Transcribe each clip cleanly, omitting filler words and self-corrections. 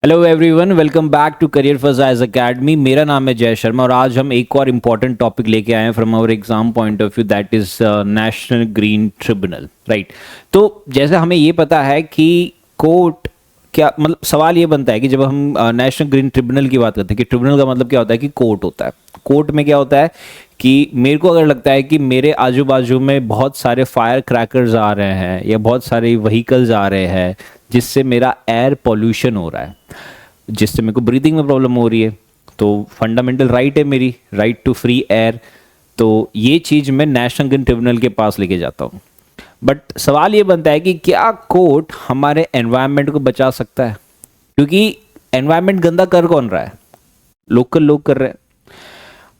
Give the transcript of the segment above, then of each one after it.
Hello everyone, welcome back to career for जायज academy. मेरा नाम है जय शर्मा और आज हम एक और इम्पॉर्टेंट टॉपिक लेके आए हैं from our exam point of view, that is national green tribunal. Right, तो जैसे हमें ये पता है कि कोर्ट क्या मतलब, सवाल ये बनता है कि जब हम नेशनल ग्रीन ट्रिब्यूनल की बात करते हैं कि ट्रिब्यूनल का मतलब क्या होता है कि कोर्ट होता है। कोर्ट में क्या होता है कि मेरे को अगर लगता है कि मेरे आजू बाजू में बहुत सारे फायर क्रैकर्स आ रहे हैं या बहुत सारे व्हीकल्स आ रहे हैं जिससे मेरा एयर पॉल्यूशन हो रहा है, जिससे मेरे को ब्रीथिंग में प्रॉब्लम हो रही है, तो फंडामेंटल राइट है मेरी, राइट टू फ्री एयर। तो ये चीज़ मैं नेशनल ग्रीन ट्रिब्यूनल के पास लेके जाता हूँ। बट सवाल ये बनता है कि क्या कोर्ट हमारे एनवायरनमेंट को बचा सकता है? क्योंकि एनवायरनमेंट गंदा कर कौन रहा है? लोकल लोग कर रहे हैं।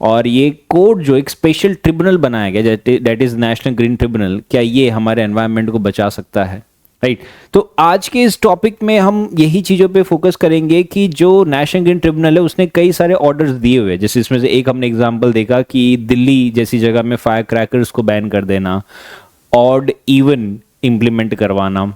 और ये कोर्ट जो एक स्पेशल ट्रिब्यूनल बनाया गया that is national green tribunal, क्या ये हमारे एनवायरनमेंट को बचा सकता है? राइट, तो आज के इस टॉपिक में हम यही चीज़ों पे फोकस करेंगे कि जो नेशनल ग्रीन ट्रिब्यूनल है उसने कई सारे ऑर्डर्स दिए हुए हैं। जैसे इसमें से एक हमने एग्जांपल देखा कि दिल्ली जैसी जगह में फायर क्रैकर्स को बैन कर देना, ऑड इवन इम्प्लीमेंट करवाना।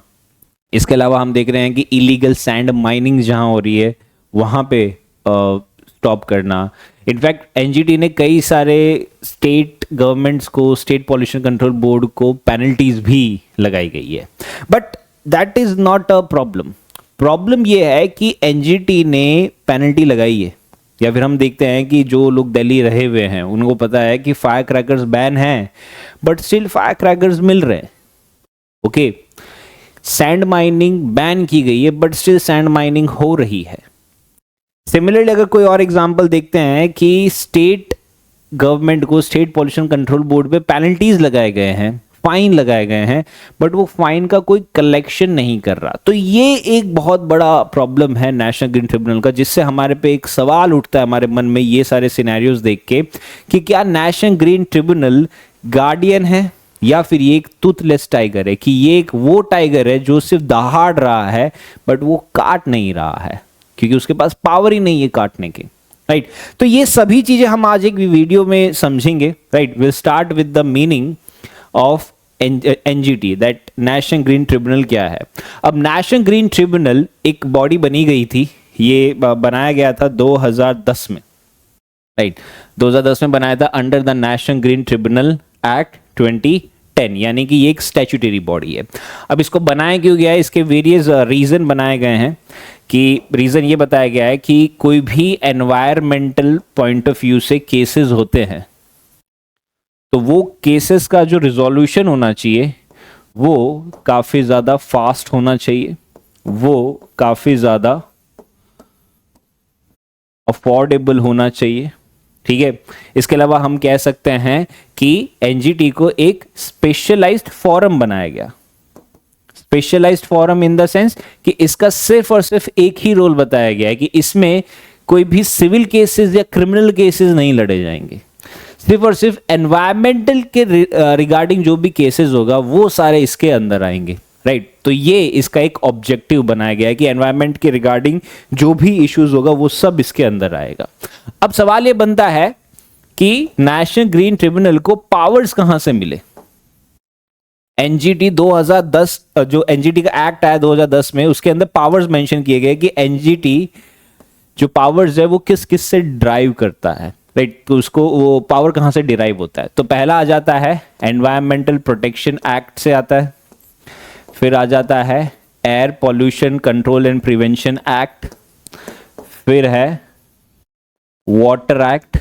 इसके अलावा हम देख रहे हैं कि इलीगल सैंड माइनिंग जहाँ हो रही है वहाँ पे स्टॉप करना। इनफैक्ट एनजीटी ने कई सारे स्टेट गवर्नमेंट्स को, स्टेट पॉल्यूशन कंट्रोल बोर्ड को पेनल्टीज भी लगाई गई है। But that is not a problem. Problem यह है कि एनजीटी ने पेनल्टी लगाई है, या फिर हम देखते हैं कि जो लोग दिल्ली रहे हुए हैं उनको पता है कि फायर क्रैकर्स बैन हैं बट स्टिल फायर क्रैकर्स मिल रहे हैं। ओके, सैंड माइनिंग बैन की गई है बट स्टिल सैंड माइनिंग हो रही है। सिमिलरली अगर कोई और एग्जांपल देखते हैं कि स्टेट गवर्नमेंट को, स्टेट पॉल्यूशन कंट्रोल बोर्ड पे पेनल्टीज लगाए गए हैं, फाइन लगाए गए हैं, बट वो फाइन का कोई कलेक्शन नहीं कर रहा। तो ये एक बहुत बड़ा प्रॉब्लम है नेशनल ग्रीन ट्रिब्यूनल का, जिससे हमारे पे एक सवाल उठता है हमारे मन में ये सारे सिनेरियोज देख के कि क्या नेशनल ग्रीन ट्रिब्यूनल गार्डियन है या फिर ये एक टूथलेस टाइगर है, कि ये एक वो टाइगर है जो सिर्फ दहाड़ रहा है बट वो काट नहीं रहा है क्योंकि उसके पास पावर ही नहीं है काटने की। राइट, तो ये सभी चीजें हम आज एक वीडियो में समझेंगे। Right, will start with the meaning of NGT, that national green tribunal क्या है। अब नेशनल ग्रीन ट्रिब्यूनल एक बॉडी बनी गई थी, ये बनाया गया था 2010 में। राइट, 2010 में बनाया था under the national green tribunal act 2010, यानी कि ये एक स्टैट्यूटरी बॉडी है। अब इसको बनाया क्यों गया है, इसके वेरियस रीजन बनाए गए हैं। कि रीजन ये बताया गया है कि कोई भी एनवायरमेंटल पॉइंट ऑफ व्यू से केसेस होते हैं तो वो केसेस का जो रिजोल्यूशन होना चाहिए वो काफी ज्यादा फास्ट होना चाहिए, वो काफी ज्यादा अफोर्डेबल होना चाहिए। ठीक है, इसके अलावा हम कह सकते हैं कि एनजीटी को एक स्पेशलाइज्ड फोरम बनाया गया। Specialised forum in the sense कि इसका सिर्फ और सिर्फ एक ही रोल बताया गया है कि इसमें कोई भी सिविल केसेस या क्रिमिनल केसेस नहीं लड़े जाएंगे। सिर्फ और सिर्फ एनवायरमेंटल के रिगार्डिंग जो भी केसेस होगा वो सारे इसके अंदर आएंगे। राइट, तो ये इसका एक ऑब्जेक्टिव बनाया गया है कि एनवायरमेंट के रिगार्डिंग जो भी इश्यूज होगा वो सब इसके अंदर आएगा। अब सवाल ये बनता है कि नेशनल ग्रीन ट्रिब्यूनल को पावर्स कहां से मिले। एनजीटी 2010, जो एनजीटी का एक्ट आया 2010 में, उसके अंदर पावर्स मेंशन किए गए कि एनजीटी जो पावर्स है वो किस किस से ड्राइव करता है। राइट, तो उसको वो पावर कहां से डिराइव होता है। तो पहला आ जाता है एनवायरमेंटल प्रोटेक्शन एक्ट से आता है, फिर आ जाता है air pollution control and prevention act, फिर है वाटर एक्ट,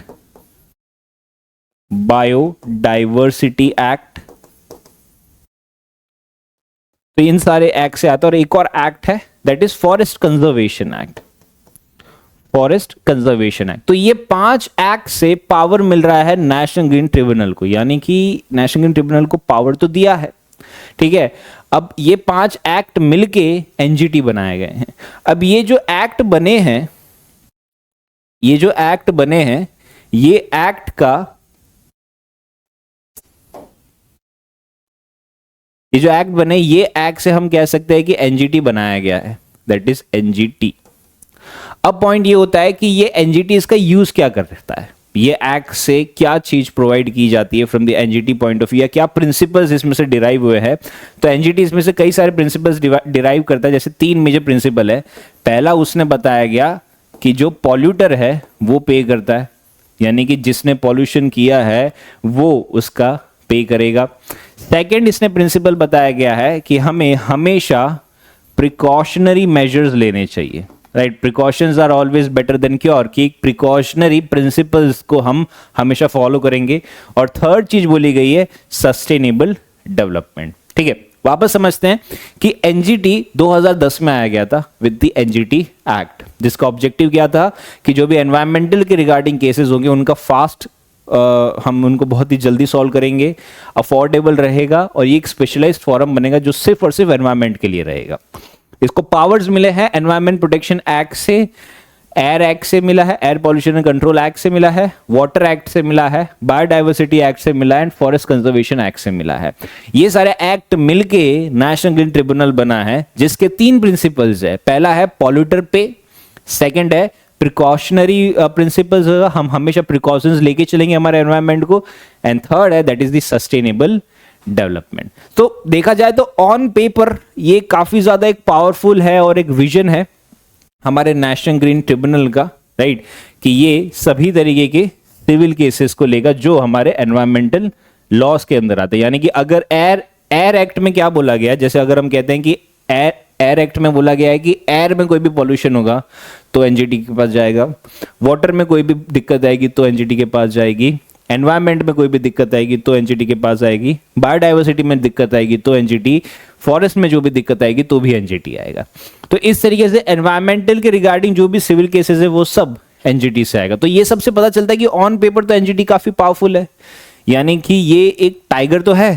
बायोडाइवर्सिटी एक्ट। तो इन सारे एक्ट से आता है। और एक और एक्ट है that is forest conservation act, forest conservation act. तो ये 5 एक्ट से पावर मिल रहा है नेशनल ग्रीन ट्रिब्यूनल को, यानी कि नेशनल ग्रीन ट्रिब्यूनल को पावर तो दिया है। ठीक है, अब ये 5 एक्ट मिलके एनजीटी बनाए गए हैं। अब ये जो एक्ट बने हैं, ये एक्ट का ये जो एक्ट बने, ये एक्ट से हम कह सकते हैं कि एनजीटी बनाया गया है, दैट इज एनजीटी। अब पॉइंट ये होता है कि ये एनजीटी इसका यूज क्या करता है। ये एक्ट से क्या चीज प्रोवाइड की जाती है from the NGT point of view, या क्या प्रिंसिपल्स इसमें से डिराइव हुए हैं। तो एनजीटी इसमें से कई सारे प्रिंसिपल्स डिराइव करता है, जैसे 3 मेजर प्रिंसिपल है। पहला उसने बताया गया कि जो पॉल्यूटर है वो पे करता है, यानी कि जिसने पॉल्यूशन किया है वो उसका पे करेगा। सेकंड इसने प्रिंसिपल बताया गया है कि हमें हमेशा प्रिकॉशनरी मेजर्स लेने चाहिए, right. Precautions are always better than cure, कि प्रिकॉशनरी प्रिंसिपल्स को हम हमेशा फॉलो करेंगे। और थर्ड चीज बोली गई है सस्टेनेबल डेवलपमेंट। ठीक है, वापस समझते हैं कि एनजीटी 2010 में आया गया था विद द एनजीटी एक्ट, जिसका ऑब्जेक्टिव क्या था कि जो भी एनवायरमेंटल के रिगार्डिंग केसेस होंगे उनका फास्ट हम उनको बहुत ही जल्दी सॉल्व करेंगे, अफोर्डेबल रहेगा, और ये एक स्पेशलाइज्ड फोरम बनेगा जो सिर्फ और सिर्फ एनवायरमेंट के लिए रहेगा। इसको पावर्स मिले हैं एनवायरमेंट प्रोटेक्शन एक्ट से, एयर एक्ट से मिला है, air pollution and control act से मिला है, वाटर एक्ट से मिला है, बायोडाइवर्सिटी एक्ट से मिला है, एंड फॉरेस्ट कंजर्वेशन एक्ट से मिला है। ये सारे एक्ट मिलके नेशनल ग्रीन ट्रिब्यूनल बना है, जिसके 3 प्रिंसिपल्स है। पहला है पॉल्यूटर पे, सेकंड है प्रिकॉशनरी प्रिंसिपल्स, हम हमेशा प्रिकॉशंस लेके चलेंगे हमारे एनवायरमेंट को, एंड थर्ड है that is the sustainable development. तो देखा जाए तो ऑन पेपर ये काफी ज्यादा एक पावरफुल है और एक विजन है हमारे नेशनल ग्रीन ट्रिब्यूनल का, राइट, कि ये सभी तरीके के सिविल केसेस को लेगा जो हमारे एनवायरमेंटल लॉस के अंदर आते हैं। यानी कि अगर एयर एक्ट में क्या बोला गया, जैसे अगर हम कहते हैं कि एयर एक्ट में बोला गया है कि एयर में कोई भी पॉल्यूशन होगा तो एनजीटी के पास जाएगा, वाटर में कोई भी दिक्कत आएगी तो एनजीटी के पास जाएगी, एनवायरमेंट में कोई भी दिक्कत आएगी तो एनजीटी के पास आएगी, बायोडाइवर्सिटी में दिक्कत आएगी तो एनजीटी, फॉरेस्ट में जो भी दिक्कत आएगी तो भी एनजीटी आएगा। तो इस तरीके से एनवायरमेंटल के रिगार्डिंग जो भी सिविल केसेस है वो सब एनजीटी से आएगा। तो ये सबसे पता चलता है कि ऑन पेपर तो एनजीटी काफी पावरफुल है, यानी कि ये एक टाइगर तो है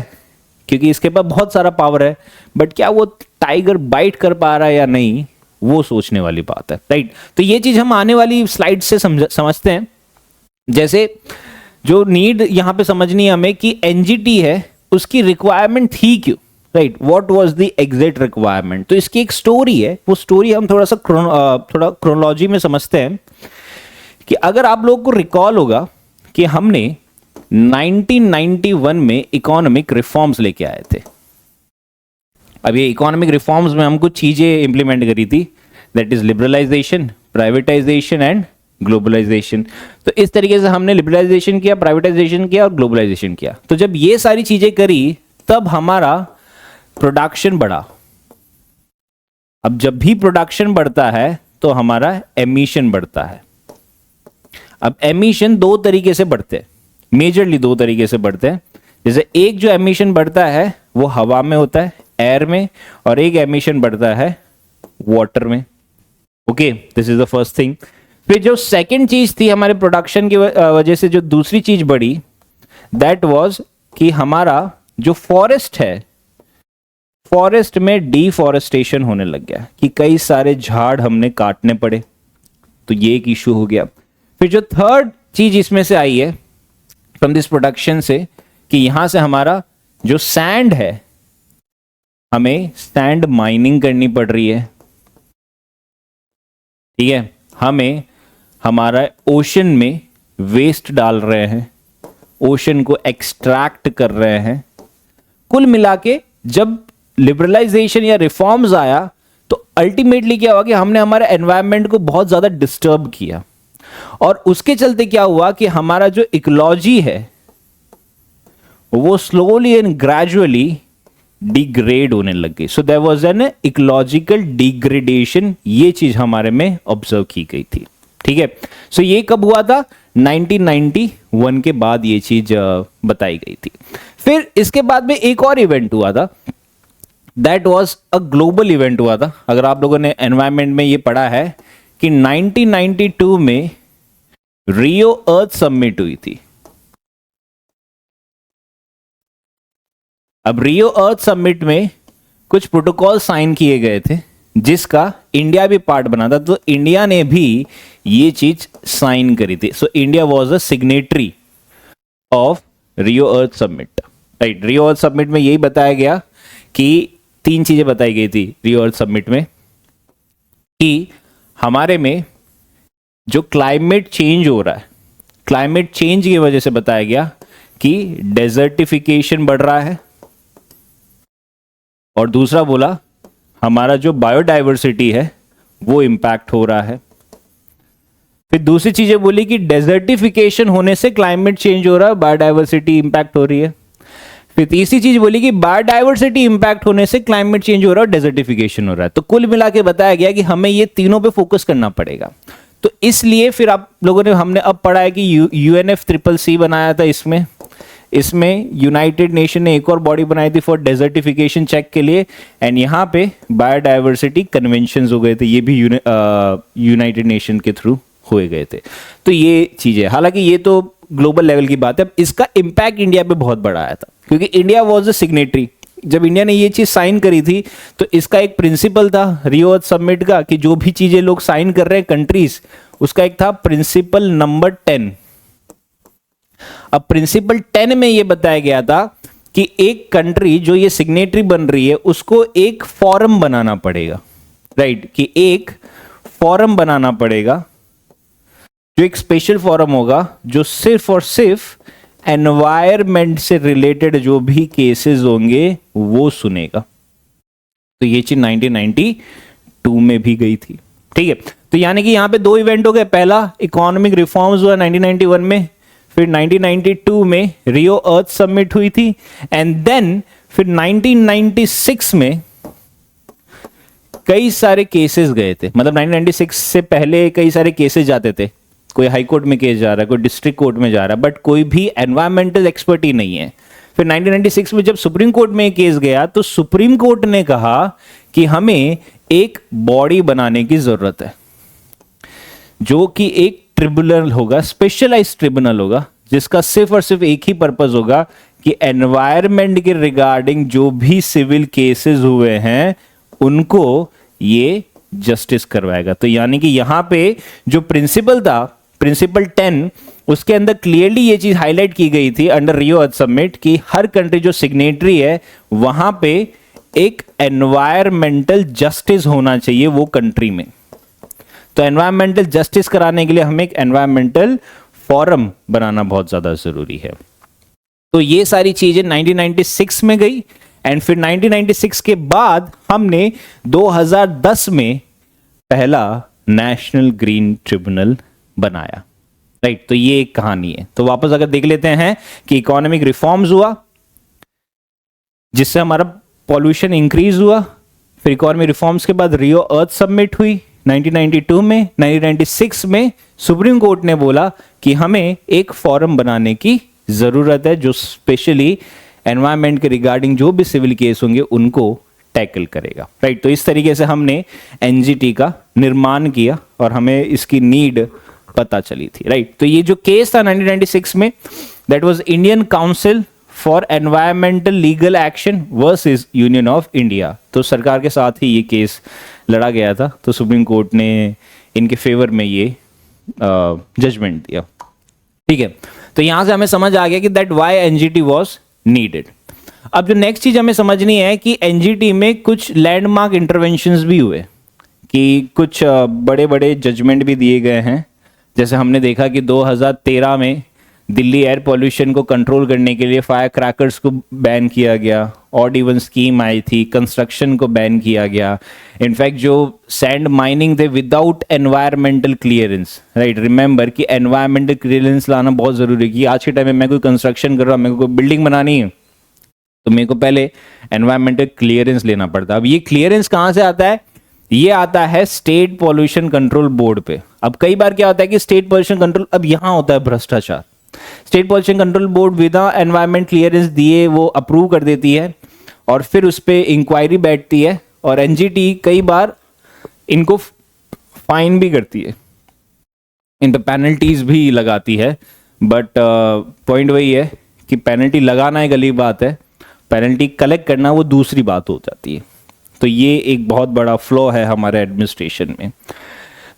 क्योंकि इसके पास बहुत सारा पावर है, बट क्या वो टाइगर बाइट कर पा रहा है या नहीं, वो सोचने वाली बात है, राइट। तो ये चीज हम आने वाली स्लाइड से समझते हैं। जैसे जो नीड यहां पे समझनी है हमें कि एनजीटी है उसकी रिक्वायरमेंट थी क्यों, right, what was the exact requirement. तो इसकी एक स्टोरी है, वो स्टोरी हम थोड़ा क्रोनोलॉजी में समझते हैं कि अगर आप लोगों को रिकॉल होगा कि हमने 1991 में इकोनॉमिक रिफॉर्म्स लेके आए थे। अब ये इकोनॉमिक रिफॉर्म्स में हम कुछ चीजें इंप्लीमेंट करी थी, that is liberalisation, privatisation and globalisation. तो इस तरीके से हमने लिबरलाइजेशन किया, प्राइवेटाइजेशन किया और ग्लोबलाइजेशन किया। तो जब ये सारी चीजें करी तब हमारा प्रोडक्शन बढ़ा। अब जब भी प्रोडक्शन बढ़ता है तो हमारा एमिशन बढ़ता है। अब एमिशन 2 तरीके से बढ़ते हैं, मेजरली 2 तरीके से बढ़ते हैं। जैसे एक जो एमिशन बढ़ता है वो हवा में होता है, एयर में, और एक एमिशन बढ़ता है वाटर में। Okay, this is the first thing. फिर जो सेकंड चीज थी हमारे प्रोडक्शन की वजह से जो दूसरी चीज बढ़ी, दैट वाज कि हमारा जो फॉरेस्ट है, फॉरेस्ट में डिफॉरेस्टेशन होने लग गया कि कई सारे झाड़ हमने काटने पड़े, तो ये एक इशू हो गया। फिर जो थर्ड चीज इसमें से आई है फ्रॉम दिस प्रोडक्शन से कि यहां से हमारा जो सैंड है, हमें सैंड माइनिंग करनी पड़ रही है, ठीक है, हमें हमारा ओशन में वेस्ट डाल रहे हैं, ओशन को एक्सट्रैक्ट कर रहे हैं। कुल मिला के जब लिबरलाइजेशन या रिफॉर्म्स आया तो अल्टीमेटली क्या हुआ कि हमने हमारे एनवायरनमेंट को बहुत ज्यादा डिस्टर्ब किया, और उसके चलते क्या हुआ कि हमारा जो इकोलॉजी है वो स्लोली एंड ग्रेजुअली डिग्रेड होने लग गई। So there was an ecological degradation, ये चीज हमारे में ऑब्जर्व की गई थी, ठीक है। सो ये कब हुआ था? 1991 के बाद ये चीज बताई गई थी। फिर इसके बाद में एक और इवेंट हुआ था, that was a global event हुआ था। अगर आप लोगों ने एनवायरनमेंट में ये पढ़ा है कि 1992 में रियो अर्थ समिट हुई थी। अब रियो अर्थ समिट में कुछ प्रोटोकॉल साइन किए गए थे जिसका इंडिया भी पार्ट बना था, तो इंडिया ने भी ये चीज साइन करी थी। So India was a signatory of Rio earth summit, right. Rio earth summit में यही बताया गया कि 3 चीजें बताई गई थी रियो अर्थ समिट में, कि हमारे में जो क्लाइमेट चेंज हो रहा है, क्लाइमेट चेंज की वजह से बताया गया कि डेजर्टिफिकेशन बढ़ रहा है, और दूसरा बोला हमारा जो बायोडाइवर्सिटी है वो इंपैक्ट हो रहा है। फिर दूसरी चीजें बोली कि डेजर्टिफिकेशन होने से क्लाइमेट चेंज हो रहा है, बायोडाइवर्सिटी इंपैक्ट हो रही है। फिर तीसरी चीज बोली कि बायोडाइवर्सिटी इंपैक्ट होने से क्लाइमेट चेंज हो रहा है और डेजर्टिफिकेशन हो रहा है। तो कुल मिला के बताया गया कि हमें ये तीनों पे फोकस करना पड़ेगा। तो इसलिए फिर आप लोगों ने, हमने अब पढ़ा है कि UNFCCC बनाया था। इसमें यूनाइटेड नेशन ने एक और बॉडी बनाई थी फॉर डेजर्टिफिकेशन चेक के लिए, एंड यहाँ पे बायोडाइवर्सिटी कन्वेंशन हो गए थे, ये भी यूनाइटेड नेशन के थ्रू हुए गए थे। तो ये चीजें, हालांकि ये तो ग्लोबल लेवल की बात है, इसका इंपैक्ट इंडिया पे बहुत बड़ा आया था क्योंकि इंडिया वाज द सिग्नेटरी। जब इंडिया ने ये चीज साइन करी थी तो इसका एक प्रिंसिपल था रियो अर्थ समिट का कि जो भी चीजें लोग साइन कर रहे हैं कंट्रीज, उसका एक था प्रिंसिपल नंबर 10। अब प्रिंसिपल 10 में ये बताया गया था कि एक कंट्री जो ये सिग्नेटरी बन रही है उसको एक फोरम बनाना पड़ेगा, राइट, कि एक फोरम बनाना पड़ेगा जो एक स्पेशल फोरम होगा जो सिर्फ और सिर्फ एनवायरमेंट से रिलेटेड जो भी केसेस होंगे वो सुनेगा। तो ये चीज 1992 में भी गई थी, ठीक है। तो यानी कि यहां पे दो इवेंट हो गए, पहला इकोनॉमिक रिफॉर्म्स हुआ 1991 में, फिर 1992 में रियो अर्थ समिट हुई थी, एंड देन फिर 1996 में कई सारे केसेस गए थे। मतलब 1996 से पहले कई सारे केसेस जाते थे, कोई हाई कोर्ट में केस जा रहा है, कोई डिस्ट्रिक्ट कोर्ट में जा रहा है, बट कोई भी एनवायरमेंटल एक्सपर्ट ही नहीं है। फिर 1996 में जब सुप्रीम कोर्ट में केस गया तो सुप्रीम कोर्ट ने कहा कि हमें एक बॉडी बनाने की जरूरत है जो कि एक ट्रिब्यूनल होगा, स्पेशलाइज्ड ट्रिब्यूनल होगा, जिसका सिर्फ और सिर्फ एक ही पर्पस होगा कि एनवायरमेंट के रिगार्डिंग जो भी सिविल केसेस हुए हैं उनको ये जस्टिस करवाएगा। तो यानी कि यहां पे जो प्रिंसिपल था, प्रिंसिपल 10, उसके अंदर क्लियरली ये चीज हाईलाइट की गई थी अंडर रियो अर्थ समिट कि हर कंट्री जो सिग्नेटरी है वहां पे एक एनवायरमेंटल जस्टिस होना चाहिए वो कंट्री में। तो एनवायरमेंटल जस्टिस कराने के लिए हमें एक एनवायरमेंटल फोरम बनाना बहुत ज्यादा जरूरी है। तो ये सारी चीजें 1996 में गई, एंड फिर 1996 के बाद हमने 2010 में पहला नेशनल ग्रीन ट्रिब्यूनल बनाया, राइट। तो ये एक कहानी है। तो वापस अगर देख लेते हैं कि इकोनॉमिक रिफॉर्म्स हुआ जिससे हमारा पॉल्यूशन इंक्रीज हुआ, फिर इकोनॉमिक रिफॉर्म्स के बाद रियो अर्थ समिट हुई 1992 में, 1996 में सुप्रीम कोर्ट ने बोला कि हमें एक फोरम बनाने की जरूरत है जो स्पेशली एनवायरमेंट के रिगार्डिंग जो भी सिविल केस होंगे उनको टैकल करेगा, राइट। तो इस तरीके से हमने एनजीटी का निर्माण किया और हमें इसकी नीड पता चली थी, राइट। तो ये जो केस था 1996 में, that was Indian council for environmental legal action versus union of India. तो सरकार के साथ ही ये केस लड़ा गया था। तो सुप्रीम कोर्ट ने इनके फेवर में ये जजमेंट दिया, ठीक है। तो यहां से हमें समझ आ गया कि that why NGT was needed. अब जो नेक्स्ट चीज हमें समझनी है कि एनजीटी में कुछ लैंडमार्क इंटरवेंशंस भी हुए, कि कुछ बड़े बड़े जजमेंट भी दिए गए हैं। जैसे हमने देखा कि 2013 में दिल्ली एयर पॉल्यूशन को कंट्रोल करने के लिए फायर क्रैकर्स को बैन किया गया, ऑड इवन स्कीम आई थी, कंस्ट्रक्शन को बैन किया गया। इनफैक्ट जो सैंड माइनिंग थे without environmental clearance, right, remember कि एनवायरमेंटल क्लियरेंस लाना बहुत जरूरी है। कि आज के टाइम में मैं कोई कंस्ट्रक्शन कर रहा हूँ, मेरे को बिल्डिंग बनानी है, तो मेरे को पहले एनवायरमेंटल क्लियरेंस लेना पड़ता है। अब ये क्लियरेंस कहाँ से आता है? ये आता है स्टेट पॉल्यूशन कंट्रोल बोर्ड पे। अब कई बार क्या होता है कि स्टेट पॉल्यूशन कंट्रोल, अब यहां होता है भ्रष्टाचार। स्टेट पॉल्यूशन कंट्रोल बोर्ड बिना एनवायरमेंट क्लियरेंस दिए वो अप्रूव कर देती है और फिर उस पर इंक्वायरी बैठती है और एनजीटी कई बार इनको फाइन भी करती है, इन पे पेनल्टीज भी लगाती है। बट पॉइंट वही है कि पेनल्टी लगाना एक अलग बात है, पेनल्टी कलेक्ट करना वो दूसरी बात हो जाती है। तो ये एक बहुत बड़ा फ्लॉ है हमारे एडमिनिस्ट्रेशन में।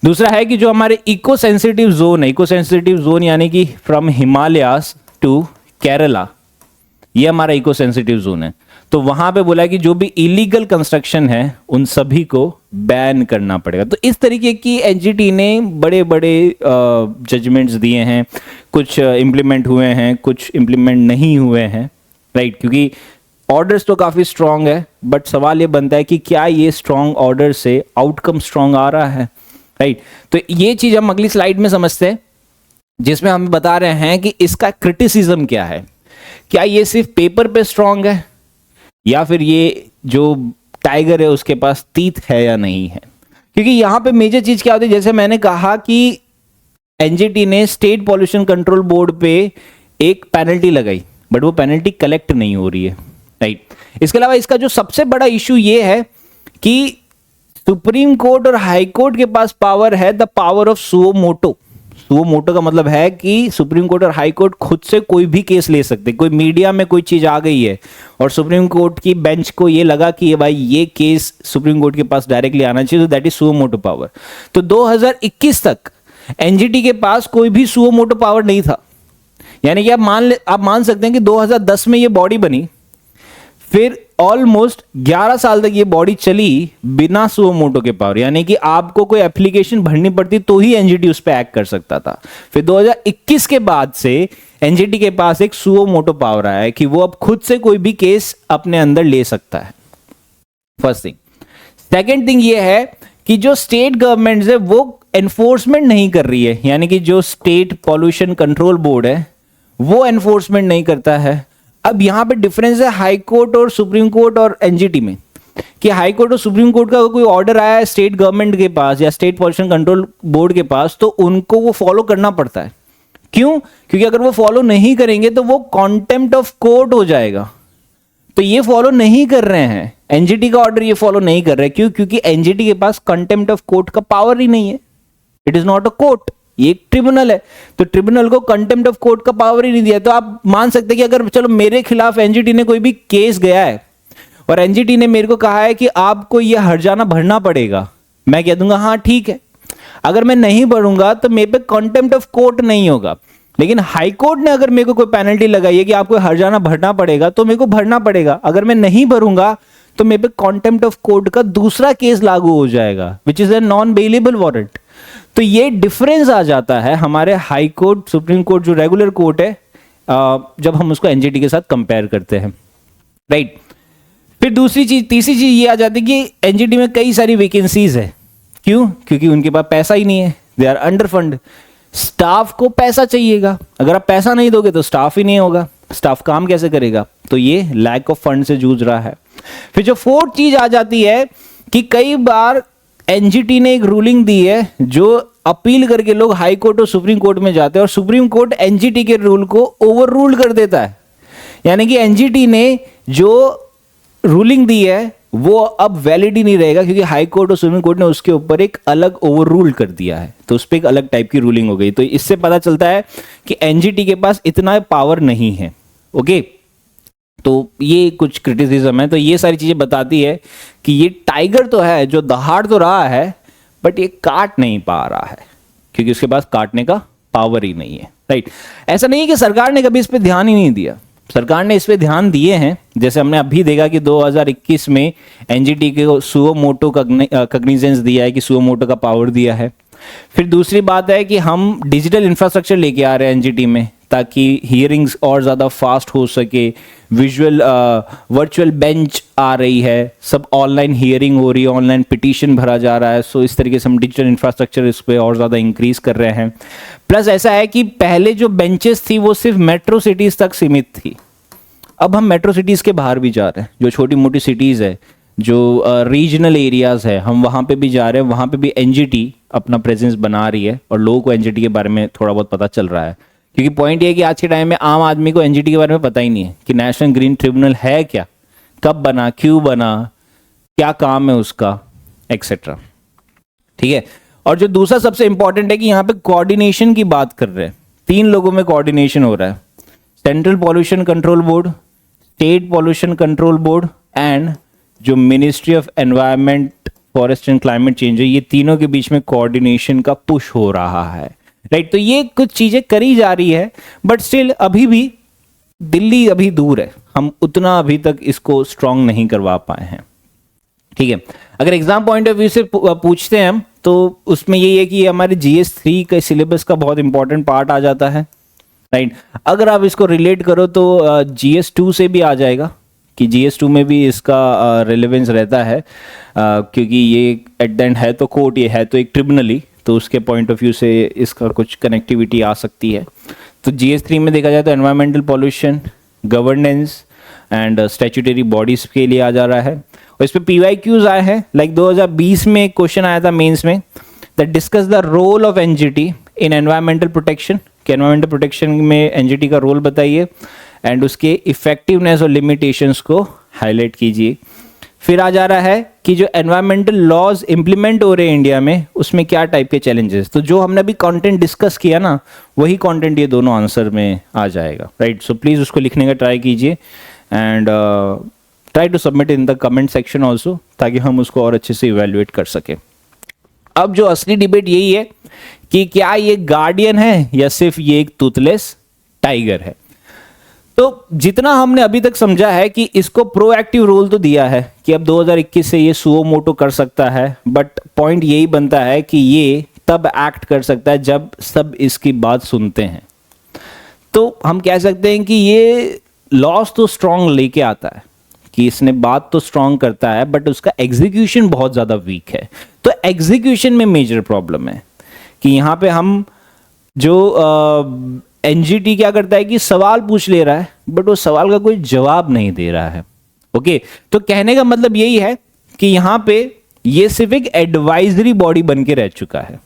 दूसरा है कि जो हमारे इको सेंसिटिव जोन है, इको सेंसिटिव जोन यानी कि फ्रॉम हिमालयास टू केरला, ये हमारा इको सेंसिटिव जोन है। तो वहां पे बोला कि जो भी इलीगल कंस्ट्रक्शन है उन सभी को बैन करना पड़ेगा। तो इस तरीके की एनजीटी ने बड़े बड़े जजमेंट्स दिए हैं, कुछ इम्प्लीमेंट हुए हैं, कुछ इम्प्लीमेंट नहीं हुए हैं, राइट। क्योंकि ऑर्डर्स तो काफ़ी स्ट्रांग है, बट सवाल ये बनता है कि क्या ये स्ट्रांग ऑर्डर से आउटकम स्ट्रांग आ रहा है, राइट। तो ये चीज़ हम अगली स्लाइड में समझते हैं, जिसमें हम बता रहे हैं कि इसका क्रिटिसिज्म क्या है। क्या ये सिर्फ पेपर पे स्ट्रांग है, या फिर ये जो टाइगर है उसके पास तीत है या नहीं है। क्योंकि यहां पे मेजर चीज क्या होती है, जैसे मैंने कहा कि एनजीटी ने स्टेट पॉल्यूशन कंट्रोल बोर्ड पे एक पेनल्टी लगाई, बट वो पेनल्टी कलेक्ट नहीं हो रही है, राइट। इसके अलावा इसका जो सबसे बड़ा इशू ये है कि सुप्रीम कोर्ट और हाई कोर्ट के पास पावर है, the power of suo motu. Suo motu का मतलब है कि सुप्रीम कोर्ट और हाई कोर्ट खुद से कोई भी केस ले सकते। कोई मीडिया में कोई चीज आ गई है और सुप्रीम कोर्ट की बेंच को ये लगा कि ये भाई ये केस सुप्रीम कोर्ट के पास डायरेक्टली आना चाहिए, तो that is suo motu power. तो 2021 तक एनजीटी के पास कोई भी सुओ मोटो पावर नहीं था। यानी कि आप मान सकते हैं कि 2010 में ये बॉडी बनी, फिर ऑलमोस्ट 11 साल तक ये बॉडी चली बिना सुओ मोटो के पावर। यानी कि आपको कोई एप्लीकेशन भरनी पड़ती तो ही एनजीटी उस पर एक्ट कर सकता था। फिर 2021 के बाद से एनजीटी के पास एक सुओ मोटो पावर आया है कि वो अब खुद से कोई भी केस अपने अंदर ले सकता है, फर्स्ट थिंग। सेकेंड थिंग ये है कि जो स्टेट गवर्नमेंट है वो एनफोर्समेंट नहीं कर रही है। यानी कि जो स्टेट पॉल्यूशन कंट्रोल बोर्ड है वो एनफोर्समेंट नहीं करता है। अब यहां पे डिफरेंस है हाई कोर्ट और सुप्रीम कोर्ट और एनजीटी में, कि हाई कोर्ट और सुप्रीम कोर्ट का कोई ऑर्डर आया है स्टेट गवर्नमेंट के पास या स्टेट पॉल्यूशन कंट्रोल बोर्ड के पास, तो उनको वो फॉलो करना पड़ता है। क्यों? क्योंकि अगर वो फॉलो नहीं करेंगे तो वो कॉन्टेम्प्ट ऑफ कोर्ट हो जाएगा। तो ये फॉलो नहीं कर रहे हैं, एनजीटी का ऑर्डर ये फॉलो नहीं कर रहे। क्यों? क्योंकि एनजीटी के पास कॉन्टेम्प्ट ऑफ कोर्ट का पावर ही नहीं है। It is not a court, ये एक ट्रिब्यूनल है, तो ट्रिब्यूनल को कंटेम्प्ट ऑफ कोर्ट का पावर ही नहीं दिया। तो आप मान सकते हैं कि अगर चलो मेरे खिलाफ एनजीटी ने कोई भी केस गया है और एनजीटी ने मेरे को कहा है कि आपको ये हर्जाना भरना पड़ेगा, मैं कह दूंगा हाँ ठीक है। अगर मैं नहीं भरूंगा तो मेरे पे कंटेम्प्ट ऑफ कोर्ट नहीं होगा। लेकिन हाई कोर्ट ने अगर मेरे को कोई पेनल्टी लगाई है कि आपको हर्जाना भरना पड़ेगा, तो मेरे को भरना पड़ेगा। अगर मैं नहीं भरूंगा तो मेरे पे कंटेम्प्ट ऑफ कोर्ट का दूसरा केस लागू हो जाएगा, which is a non bailable warrant. तो ये डिफरेंस आ जाता है हमारे हाई कोर्ट सुप्रीम कोर्ट जो रेगुलर कोर्ट है, जब हम उसको एनजीटी के साथ कंपेयर करते हैं, राइट। फिर तीसरी चीज ये आ जाती है कि एनजीटी में कई सारी वैकेंसीज है। क्यों? क्योंकि उनके पास पैसा ही नहीं है, they are under fund. Staff को पैसा चाहिएगा, अगर आप पैसा नहीं दोगे तो स्टाफ ही नहीं होगा, स्टाफ काम कैसे करेगा? तो ये लैक ऑफ फंड से जूझ रहा है। फिर जो फोर्थ चीज आ जाती है कि कई बार एनजीटी ने एक रूलिंग दी है जो अपील करके लोग हाई कोर्ट और सुप्रीम कोर्ट में जाते हैं, और सुप्रीम कोर्ट एनजीटी के रूल को ओवर रूल कर देता है। यानी कि एनजीटी ने जो रूलिंग दी है वो अब वैलिड ही नहीं रहेगा, क्योंकि हाई कोर्ट और सुप्रीम कोर्ट ने उसके ऊपर एक अलग ओवर रूल कर दिया है, तो उस पर एक अलग टाइप की रूलिंग हो गई। तो इससे पता चलता है कि एनजीटी के पास इतना पावर नहीं है। ओके, तो ये कुछ क्रिटिसिज्म है। तो ये सारी चीजें बताती है कि ये टाइगर तो है जो दहाड़ तो रहा है, बट ये काट नहीं पा रहा है, क्योंकि उसके पास काटने का पावर ही नहीं है, राइट। ऐसा नहीं है कि सरकार ने कभी इस पे ध्यान ही नहीं दिया, सरकार ने इस पे ध्यान दिए हैं। जैसे हमने अभी देखा कि 2021 में एनजीटी को सुओ मोटो कॉग्निजेंस दिया है, कि सुओ मोटो का पावर दिया है। फिर दूसरी बात है कि हम डिजिटल इंफ्रास्ट्रक्चर लेके आ रहे हैं एनजीटी में, ताकि हियरिंग्स और ज़्यादा फास्ट हो सके। वर्चुअल बेंच आ रही है, सब ऑनलाइन हियरिंग हो रही है, ऑनलाइन पिटीशन भरा जा रहा है। सो इस तरीके से हम डिजिटल इंफ्रास्ट्रक्चर इस पर और ज़्यादा इंक्रीज कर रहे हैं। प्लस ऐसा है कि पहले जो बेंचेस थी वो सिर्फ मेट्रो सिटीज़ तक सीमित थी, अब हम मेट्रो सिटीज़ के बाहर भी जा रहे हैं। जो छोटी मोटी सिटीज़ है, जो रीजनल एरियाज़ है, हम वहाँ पे भी जा रहे हैं। वहाँ पे भी एनजीटी अपना प्रेजेंस बना रही है और लोगों को एनजीटी के बारे में थोड़ा बहुत पता चल रहा है। क्योंकि पॉइंट ये है कि आज के टाइम में आम आदमी को एनजीटी के बारे में पता ही नहीं है कि नेशनल ग्रीन ट्रिब्यूनल है क्या, कब बना, क्यों बना, क्या काम है उसका, एक्सेट्रा। ठीक है। और जो दूसरा सबसे इंपॉर्टेंट है कि यहाँ पे कोऑर्डिनेशन की बात कर रहे हैं। 3 लोगों में कोऑर्डिनेशन हो रहा है, central pollution control board, state pollution control board and जो ministry of environment, forest and climate change है। ये तीनों के बीच में कोऑर्डिनेशन का पुश हो रहा है, राइट। तो ये कुछ चीजें करी जा रही है, बट स्टिल अभी भी दिल्ली अभी दूर है, हम उतना अभी तक इसको स्ट्रांग नहीं करवा पाए हैं। ठीक है, अगर एग्जाम पॉइंट ऑफ व्यू से पूछते हैं हम, तो उसमें यही है कि हमारे GS3 के सिलेबस का बहुत इंपॉर्टेंट पार्ट आ जाता है, राइट। अगर आप इसको रिलेट करो तो GS2 से भी आ जाएगा, कि GS2 में भी इसका रिलेवेंस रहता है, क्योंकि ये एट द एंड है तो कोर्ट, ये है तो एक ट्रिब्यूनल ही, तो उसके पॉइंट ऑफ व्यू से इसका कुछ कनेक्टिविटी आ सकती है। तो GS3 में देखा जाए तो environmental pollution, governance and statutory bodies के लिए आ जा रहा है। और इस पर PYQs आए हैं, लाइक 2020 में एक क्वेश्चन आया था मेंस में, that discuss the role of NGT in environmental protection, कि एनवायरमेंटल प्रोटेक्शन में NGT का रोल बताइए एंड उसके इफेक्टिवनेस और लिमिटेशंस को हाईलाइट कीजिए। फिर आ जा रहा है कि जो एनवायरमेंटल लॉज इंप्लीमेंट हो रहे हैं इंडिया में, उसमें क्या टाइप के चैलेंजेस, तो जो हमने अभी कंटेंट डिस्कस किया ना, वही कंटेंट ये दोनों आंसर में आ जाएगा, राइट। सो प्लीज़ उसको लिखने का ट्राई कीजिए and try to submit in the comment section also, ताकि हम उसको और अच्छे से इवेल्युएट कर सकें। अब जो असली डिबेट यही है कि क्या ये गार्डियन है या सिर्फ ये एक टूथलेस टाइगर है। तो जितना हमने अभी तक समझा है कि इसको प्रोएक्टिव रोल तो दिया है कि अब 2021 से ये सुओ मोटो कर सकता है, बट पॉइंट यही बनता है कि ये तब एक्ट कर सकता है जब सब इसकी बात सुनते हैं। तो हम कह सकते हैं कि ये लॉस तो स्ट्रांग लेके आता है, कि इसने बात तो स्ट्रांग करता है, बट उसका एग्जीक्यूशन बहुत ज़्यादा वीक है। तो एग्जीक्यूशन में मेजर प्रॉब्लम है कि यहाँ पे हम जो NGT क्या करता है कि सवाल पूछ ले रहा है, बट वो सवाल का कोई जवाब नहीं दे रहा है। ओके, तो कहने का मतलब यही है कि यहाँ पे ये सिर्फ एक एडवाइजरी बॉडी बन के रह चुका है,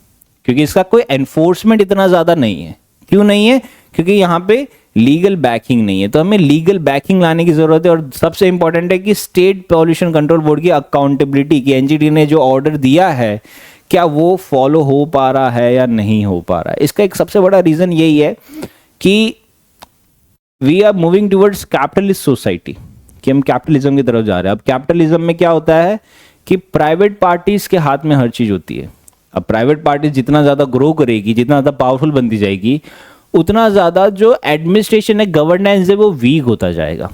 क्योंकि इसका कोई एनफोर्समेंट इतना ज़्यादा नहीं है। क्यों नहीं है? क्योंकि यहाँ पे लीगल बैकिंग नहीं है। तो हमें लीगल बैकिंग लाने की जरूरत है, और सबसे इंपॉर्टेंट है कि स्टेट पॉल्यूशन कंट्रोल बोर्ड की अकाउंटेबिलिटी, की NGT ने जो ऑर्डर दिया है क्या वो फॉलो हो पा रहा है या नहीं हो पा रहा है। इसका एक सबसे बड़ा रीजन यही है कि we are moving towards capitalist society, कि हम कैपिटलिज्म की तरफ जा रहे हैं। अब कैपिटलिज्म में क्या होता है कि प्राइवेट पार्टीज के हाथ में हर चीज होती है। अब प्राइवेट पार्टी जितना ज्यादा ग्रो करेगी, जितना ज्यादा पावरफुल बनती जाएगी, उतना ज्यादा जो एडमिनिस्ट्रेशन है, गवर्नेंस है, वो वीक होता जाएगा।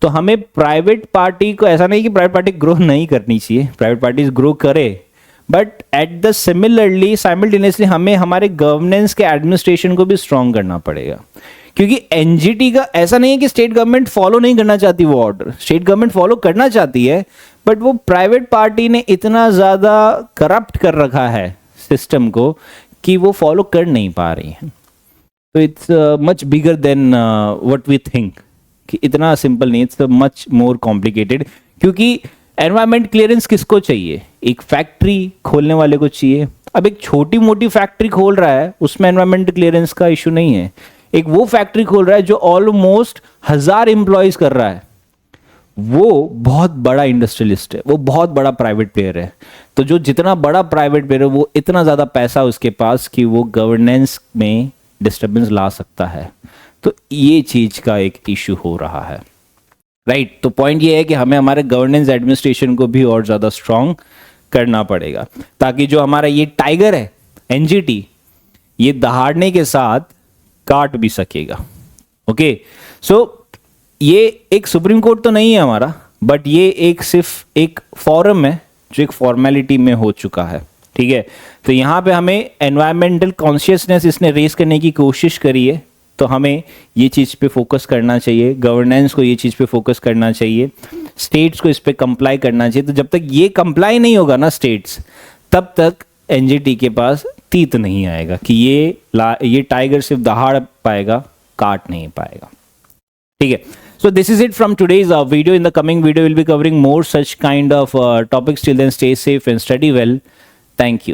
तो हमें प्राइवेट पार्टी को, ऐसा नहीं कि प्राइवेट पार्टी ग्रो नहीं करनी चाहिए, प्राइवेट पार्टीज ग्रो करे, but at the similarly simultaneously हमें हमारे गवर्नेंस के एडमिनिस्ट्रेशन को भी स्ट्रांग करना पड़ेगा। क्योंकि NGT का ऐसा नहीं है कि स्टेट गवर्नमेंट फॉलो नहीं करना चाहती वो ऑर्डर, स्टेट गवर्नमेंट फॉलो करना चाहती है, बट वो प्राइवेट पार्टी ने इतना ज्यादा करप्ट कर रखा है सिस्टम को कि वो फॉलो कर नहीं पा रही है। तो it's much bigger than what we think, कि इतना सिंपल नहीं, इट्स मच मोर कॉम्प्लिकेटेड। क्योंकि एनवायरमेंट क्लियरेंस किसको चाहिए? एक फैक्ट्री खोलने वाले को चाहिए। अब एक छोटी मोटी फैक्ट्री खोल रहा है, उसमें एनवायरमेंट क्लियरेंस का इशू नहीं है। एक वो फैक्ट्री खोल रहा है जो ऑलमोस्ट 1000 एम्प्लॉयज कर रहा है, वो बहुत बड़ा इंडस्ट्रियलिस्ट है, वो बहुत बड़ा प्राइवेट प्लेयर है। तो जो जितना बड़ा प्राइवेट प्लेयर है, वो इतना ज्यादा पैसा उसके पास कि वो गवर्नेंस में डिस्टर्बेंस ला सकता है। तो ये चीज का एक इशू हो रहा है, राइट। तो पॉइंट ये है कि हमें हमारे गवर्नेंस एडमिनिस्ट्रेशन को भी और ज्यादा स्ट्रांग करना पड़ेगा, ताकि जो हमारा ये टाइगर है NGT, ये दहाड़ने के साथ काट भी सकेगा। ओके, सो ये एक सुप्रीम कोर्ट तो नहीं है हमारा, बट ये एक सिर्फ एक फॉरम है जो एक फॉर्मेलिटी में हो चुका है। ठीक है, तो यहाँ पे हमें एनवायरमेंटल कॉन्शियसनेस इसने रेस करने की कोशिश करी है, तो हमें ये चीज़ पे फोकस करना चाहिए, गवर्नेंस को ये चीज़ पे फोकस करना चाहिए, स्टेट्स को इस पे कंप्लाई करना चाहिए। तो जब तक ये कंप्लाई नहीं होगा ना स्टेट्स, तब तक NGT के पास तीत नहीं आएगा कि ये टाइगर सिर्फ दहाड़ पाएगा, काट नहीं पाएगा। ठीक है, so this is it from today's video. In the coming video we'll be covering more such kind of topics. Till then, stay safe and study well. Thank you.